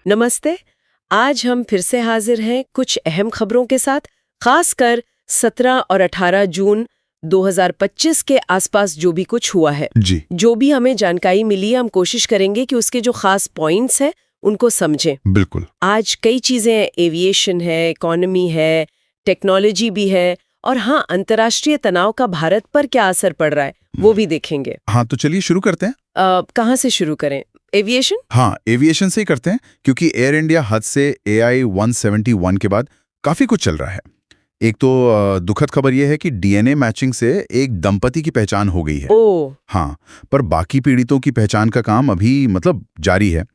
नमस्ते। आज हम फिर से हाजिर हैं कुछ अहम खबरों के साथ, खासकर 17 और 18 जून 2025 के आसपास जो भी कुछ हुआ है। जी जो भी हमें जानकारी मिली है, हम कोशिश करेंगे कि उसके जो खास पॉइंट्स हैं उनको समझें। बिल्कुल। आज कई चीजें, एविएशन है, इकोनॉमी है, टेक्नोलॉजी भी है, और हाँ, अंतर्राष्ट्रीय तनाव का भारत पर क्या असर पड़ रहा है वो भी देखेंगे। हाँ, तो चलिए शुरू करते हैं। कहाँ से शुरू करें? एविएशन? हाँ, एविएशन से ही करते हैं क्योंकि एयर इंडिया हद से AI 171 के बाद काफी कुछ चल रहा है। एक तो दुखद खबर यह है कि DNA मैचिंग से एक दंपति की पहचान हो गई है। ओह, हाँ, पर बाकी पीड़ितों की पहचान का काम अभी जारी है।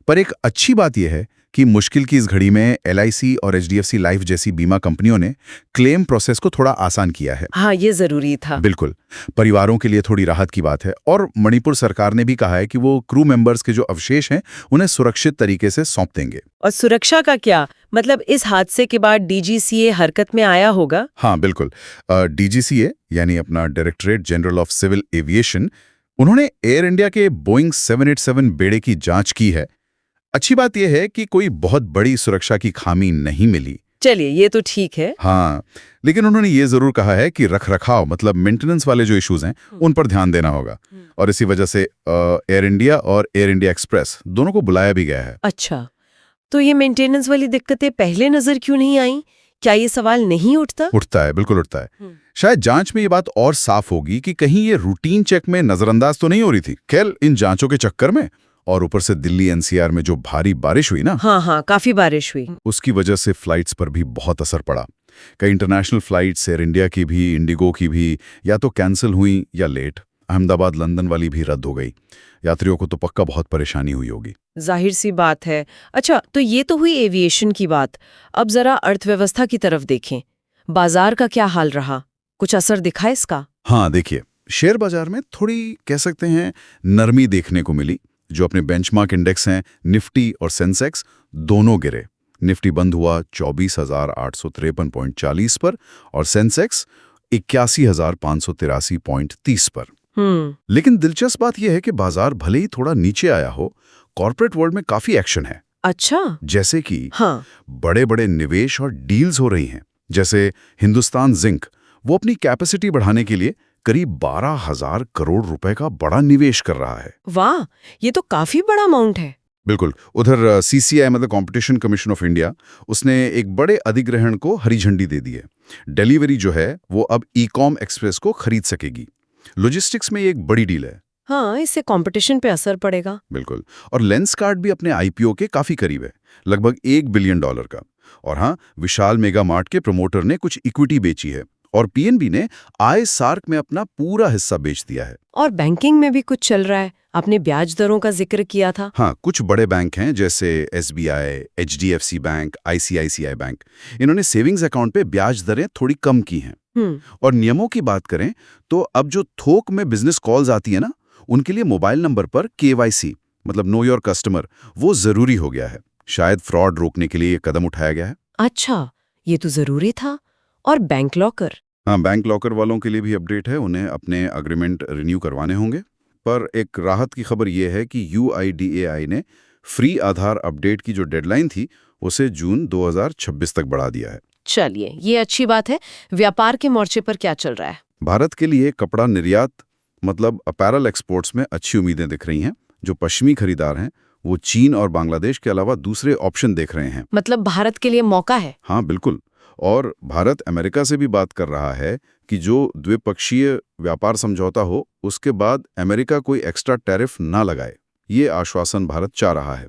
पर एक अच्छी बात यह है कि मुश्किल की इस घड़ी में LIC और HDFC लाइफ जैसी बीमा कंपनियों ने क्लेम प्रोसेस को थोड़ा आसान किया है। हाँ, ये जरूरी था। बिल्कुल, परिवारों के लिए थोड़ी राहत की बात है। और मणिपुर सरकार ने भी कहा है कि वो क्रू मेंबर्स के जो अवशेष हैं उन्हें सुरक्षित तरीके से सौंप देंगे। और सुरक्षा का क्या मतलब? इस हादसे के बाद DGCA हरकत में आया होगा? हाँ बिल्कुल, DGCA यानी अपना directorate general of civil aviation, उन्होंने एयर इंडिया के बोइंग 787 बेड़े की जांच की है। अच्छी बात यह है कि कोई बहुत बड़ी सुरक्षा की खामी नहीं मिली। चलिए, ये तो ठीक है। हाँ, लेकिन उन्होंने ये जरूर कहा है कि रखरखाव मेंटेनेंस वाले जो इश्यूज हैं उन पर ध्यान देना होगा। और इसी वजह से एयर इंडिया और एयर इंडिया एक्सप्रेस दोनों को बुलाया भी गया है। अच्छा, तो ये मेंटेनेंस वाली दिक्कतें पहले नजर क्यों नहीं आई? क्या ये सवाल नहीं उठता? उठता है, बिल्कुल उठता है। शायद जांच में ये बात और साफ होगी कि कहीं ये रूटीन चेक में नजरअंदाज तो नहीं हो रही थी। खैर, इन जांचों के चक्कर में और ऊपर से दिल्ली NCR में जो भारी बारिश हुई ना, हाँ, काफी बारिश हुई। उसकी वजह से फ्लाइट्स पर भी बहुत असर पड़ा। कई इंटरनेशनल फ्लाइट्स एयर इंडिया की भी, इंडिगो की भी या तो कैंसिल हुई या लेट। अहमदाबाद लंदन वाली भी रद्द हो गई। यात्रियों को तो पक्का बहुत परेशानी हुई होगी। जाहिर सी बात है। अच्छा, तो ये तो हुई एविएशन की बात। अब जरा अर्थव्यवस्था की तरफ देखें। बाजार का क्या हाल रहा? कुछ असर दिखा इसका? हाँ देखिए, शेयर बाजार में थोड़ी कह सकते हैं नरमी देखने को मिली। जो अपने बेंचमार्क इंडेक्स हैं निफ्टी और सेंसेक्स, दोनों गिरे। निफ्टी बंद हुआ 24,853.40 पर और सेंसेक्स 81,583.30 पर। लेकिन दिलचस्प बात यह है कि बाजार भले ही थोड़ा नीचे आया हो, कॉर्पोरेट वर्ल्ड में काफी एक्शन है। अच्छा, जैसे कि हाँ, बड़े बड़े निवेश और डील्स हो रही हैं। जैसे हिंदुस्तान जिंक, वो अपनी कैपेसिटी बढ़ाने के लिए करीब 12,000 करोड़ रुपए का बड़ा निवेश कर रहा है। वाह, ये तो काफी बड़ा अमाउंट है। बिल्कुल। उधर CCI competition commission of India, उसने एक बड़े अधिग्रहण को हरी झंडी दे दी है। डिलीवरी जो है वो अब ई-कॉम एक्सप्रेस को खरीद सकेगी। लॉजिस्टिक्स में ये एक बड़ी डील है। हाँ, इससे कंपटीशन पे असर पड़ेगा। बिल्कुल। और लेंसकार्ट भी अपने IPO के काफी करीब है, लगभग $1 बिलियन का। और हाँ, विशाल मेगा मार्ट के प्रमोटर ने कुछ इक्विटी बेची है और PNB ने सार्क में अपना पूरा हिस्सा बेच दिया है। और बैंकिंग में भी कुछ चल रहा है। आपने ब्याज दरों का जिक्र किया था। हाँ, कुछ बड़े बैंक हैं जैसे SBI, HDFC bank, ICICI bank, इन्होंने सेविंग्स अकाउंट पे ब्याज दरें थोड़ी कम की हैं। और नियमों की बात करें तो अब जो थोक में बिजनेस कॉल्स आती है ना, उनके लिए मोबाइल नंबर पर KYC नो योर कस्टमर, वो जरूरी हो गया है। शायद फ्रॉड रोकने के लिए ये कदम उठाया गया है। अच्छा, ये तो जरूरी था। और बैंक लॉकर? हाँ, बैंक लॉकर वालों के लिए भी अपडेट है। उन्हें अपने अग्रीमेंट रिन्यू करवाने होंगे। पर एक राहत की खबर यह है कि UIDAI ने फ्री आधार अपडेट की जो डेडलाइन थी उसे जून 2026 तक बढ़ा दिया है। चलिए, ये अच्छी बात है। व्यापार के मोर्चे पर क्या चल रहा है? भारत के लिए कपड़ा निर्यात अपैरल एक्सपोर्ट्स में अच्छी उम्मीदें दिख रही हैं। जो पश्चिमी खरीदार हैं वो चीन और बांग्लादेश के अलावा दूसरे ऑप्शन देख रहे हैं। मतलब भारत के लिए मौका है? हाँ बिल्कुल। और भारत अमेरिका से भी बात कर रहा है कि जो द्विपक्षीय व्यापार समझौता हो उसके बाद अमेरिका कोई एक्स्ट्रा टैरिफ ना लगाए। ये आश्वासन भारत चाह रहा है।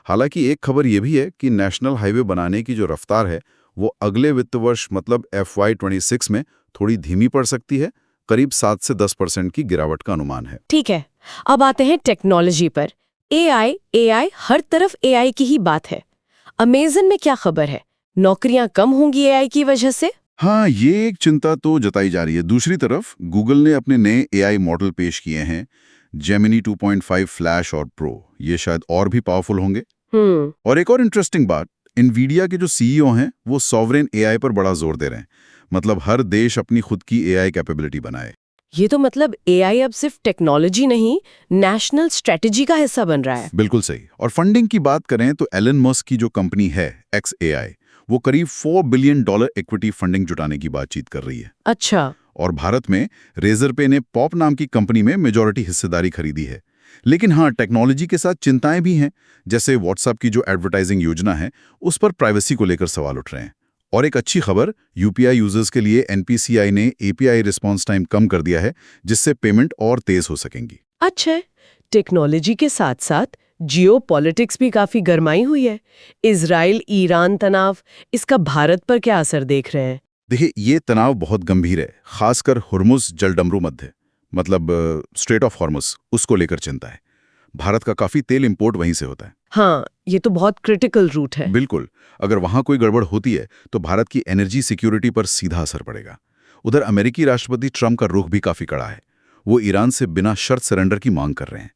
हालांकि एक खबर यह भी है कि नेशनल हाईवे बनाने की जो रफ्तार है वो अगले वित्त वर्ष FY26 में थोड़ी धीमी पड़ सकती है। करीब 7 से 10% की गिरावट का अनुमान है। ठीक है, अब आते हैं टेक्नोलॉजी पर। AI, हर तरफ AI की ही बात है। अमेज़न में क्या खबर है? नौकरियां कम होंगी AI की वजह से? हाँ, ये एक चिंता तो जताई जा रही है। दूसरी तरफ गूगल ने अपने नए AI मॉडल पेश किए हैं, जेमिनी 2.5 फ्लैश और प्रो। ये शायद और भी पावरफुल होंगे। और एक और इंटरेस्टिंग बात, इनवीडिया के जो CEO हैं वो सॉवरेन AI पर बड़ा जोर दे रहे हैं। हर देश अपनी खुद की AI कैपेबिलिटी बनाए। ये तो मतलब AI अब सिर्फ टेक्नोलॉजी नहीं, नेशनल स्ट्रेटजी का हिस्सा बन रहा है। बिल्कुल सही। और फंडिंग की बात करें तो एलन मस्क की जो कंपनी है XAI, वो करीब $4 बिलियन इक्विटी फंडिंग जुटाने की बातचीत कर रही है। अच्छा। और भारत में रेजरपे ने पॉप नाम की कंपनी में मेजॉरिटी हिस्सेदारी खरीदी है। लेकिन हाँ, टेक्नोलॉजी के साथ चिंताएं भी हैं, जैसे व्हाट्सएप की जो एडवर्टाइजिंग योजना है उस पर प्राइवेसी को लेकर सवाल उठ रहे हैं। और एक अच्छी खबर, UPI यूजर्स के लिए NPCI ने API रिस्पॉन्स टाइम कम कर दिया है, जिससे पेमेंट और तेज हो सकेंगी। अच्छा, टेक्नोलॉजी के साथ साथ जियोपॉलिटिक्स भी काफी गरमाई हुई है। इजराइल ईरान तनाव, इसका भारत पर क्या असर देख रहे हैं? देखिए, ये तनाव बहुत गंभीर है, खासकर हुर्मुज जलडमरू मध्य, मतलब स्ट्रेट ऑफ हॉर्मुज, उसको लेकर चिंता है। भारत का काफी तेल इंपोर्ट वहीं से होता है। हाँ, ये तो बहुत क्रिटिकल रूट है। बिल्कुल, अगर वहां कोई गड़बड़ होती है तो भारत की एनर्जी सिक्योरिटी पर सीधा असर पड़ेगा। उधर अमेरिकी राष्ट्रपति ट्रंप का रुख भी काफी कड़ा है। वो ईरान से बिना शर्त सरेंडर की मांग कर रहे हैं।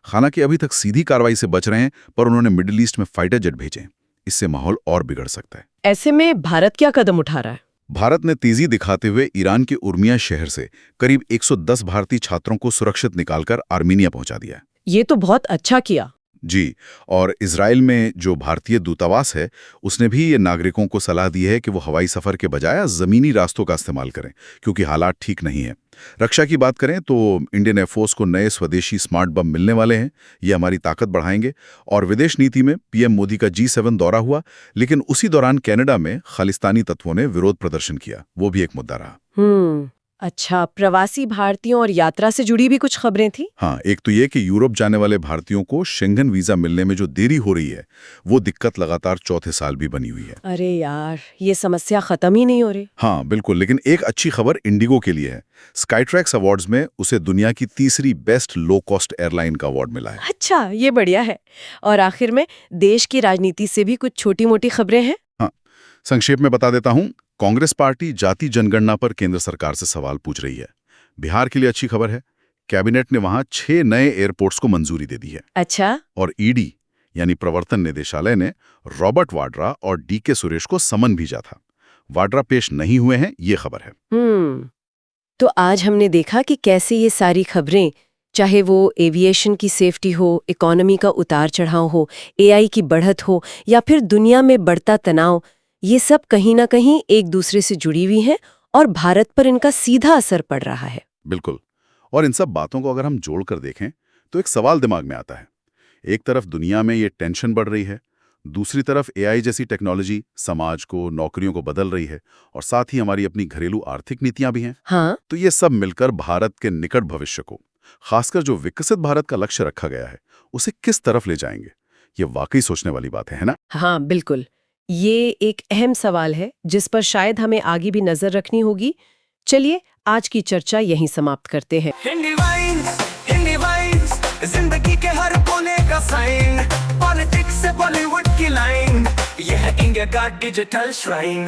हालांकि अभी तक सीधी कार्रवाई से बच रहे हैं, पर उन्होंने मिडिल ईस्ट में फाइटर जेट भेजे। इससे माहौल और बिगड़ सकता है। ऐसे में भारत क्या कदम उठा रहा है? भारत ने तेजी दिखाते हुए ईरान के उर्मिया शहर से करीब 110 भारतीय छात्रों को सुरक्षित निकालकर आर्मीनिया पहुंचा दिया। ये तो बहुत अच्छा किया। जी, और इजराइल में जो भारतीय दूतावास है उसने भी ये नागरिकों को सलाह दी है कि वो हवाई सफर के बजाय ज़मीनी रास्तों का इस्तेमाल करें, क्योंकि हालात ठीक नहीं है। रक्षा की बात करें तो इंडियन एयरफोर्स को नए स्वदेशी स्मार्ट बम मिलने वाले हैं, ये हमारी ताकत बढ़ाएंगे। और विदेश नीति में PM मोदी का G7 दौरा हुआ, लेकिन उसी दौरान कनाडा में खालिस्तानी तत्वों ने विरोध प्रदर्शन किया, वो भी एक मुद्दा रहा। अच्छा, प्रवासी भारतीयों और यात्रा से जुड़ी भी कुछ खबरें थी? हाँ, एक तो ये कि यूरोप जाने वाले भारतीयों को शेंगन वीजा मिलने में जो देरी हो रही है, वो दिक्कत लगातार चौथे साल भी बनी हुई है। अरे यार, ये समस्या खत्म ही नहीं हो रही। हाँ बिल्कुल, लेकिन एक अच्छी खबर इंडिगो के लिए है। स्काईट्रैक्स अवार्ड्स में उसे दुनिया की तीसरी बेस्ट लो कॉस्ट एयरलाइन का अवार्ड मिला है। अच्छा, ये बढ़िया है। और आखिर में देश की राजनीति से भी कुछ छोटी मोटी खबरें हैं। हाँ, संक्षेप में बता देता हूँ। कांग्रेस पार्टी जाति जनगणना पर केंद्र सरकार से सवाल पूछ रही है। बिहार के लिए अच्छी खबर है, कैबिनेट ने वहां 6 नए एयरपोर्ट्स को मंजूरी दे दी है। अच्छा। और ED यानी प्रवर्तन निदेशालय ने रॉबर्ट वाड्रा और DK सुरेश को समन भेजा था। वाड्रा पेश नहीं हुए हैं, ये खबर है। तो आज हमने देखा कि कैसे ये सारी खबरें, चाहे वो एविएशन की सेफ्टी हो, इकोनॉमी का उतार चढ़ाव हो, AI की बढ़त हो या फिर दुनिया में बढ़ता तनाव, ये सब कहीं ना कहीं एक दूसरे से जुड़ी हुई हैं और भारत पर इनका सीधा असर पड़ रहा है। बिल्कुल। और इन सब बातों को अगर हम जोड़कर देखें तो एक सवाल दिमाग में आता है। एक तरफ दुनिया में ये टेंशन बढ़ रही है, दूसरी तरफ AI जैसी टेक्नोलॉजी समाज को, नौकरियों को बदल रही है, और साथ ही हमारी अपनी घरेलू आर्थिक नीतियां भी हैं। हाँ। तो ये सब मिलकर भारत के निकट भविष्य को, खासकर जो विकसित भारत का लक्ष्य रखा गया है, उसे किस तरफ ले जाएंगे, ये वाकई सोचने वाली बात है ना? हाँ बिल्कुल, ये एक अहम सवाल है जिस पर शायद हमें आगे भी नजर रखनी होगी। चलिए आज की चर्चा यहीं समाप्त करते हैं। हिंदी वाइन्स, जिंदगी के हर कोने का साइन, पॉलिटिक्स से बॉलीवुड की लाइन, यह इंडिया का डिजिटल श्राइन।